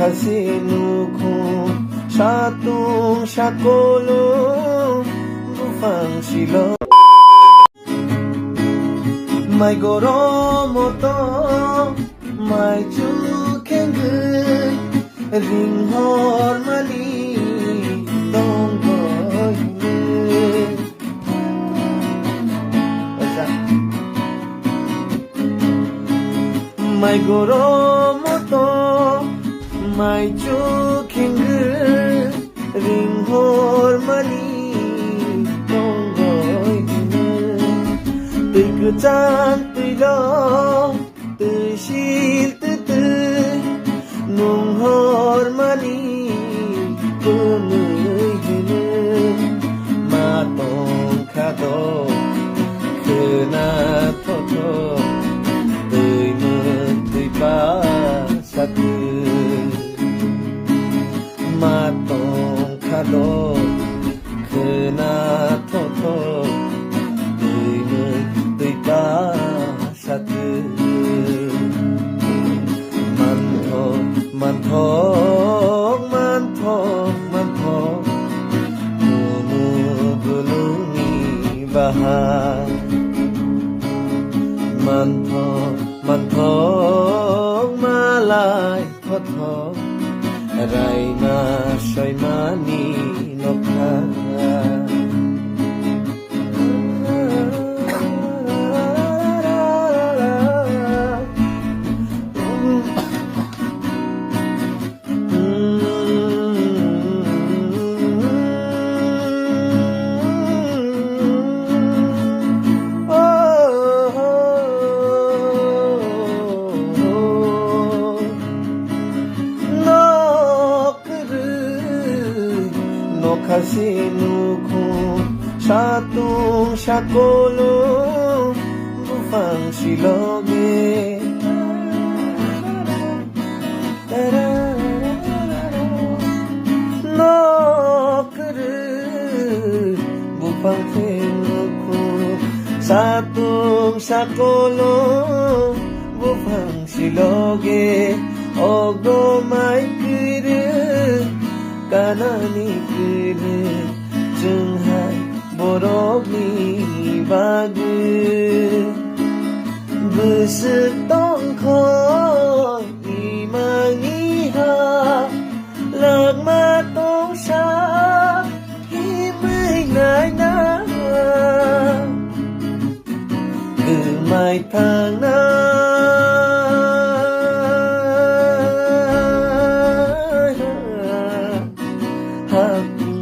kasino ko sa tung sakolong bufang silong mai goromo to mai chuken gun ring hor mali dong boy mai goromo to mai chuken gun ring hor mali dong boy tươi cứ chan tươi lo tươi sil tươi tươi nung hor mani kumui hinu ma tong kado kena toto tươi mơ tươi ba satu ma tong kado kena toto man thong mumu gulungi bahar man thong malai thong rai na shai mani nokha kasino ko sa tung sakolong bufang siloge no kere bufang sino ko sa tung sakolong bufang siloge ogo mai kere kanani kere junghai borogni bagu besetong ko imangi ha lagma tong sa himay nai na gemai thang na happy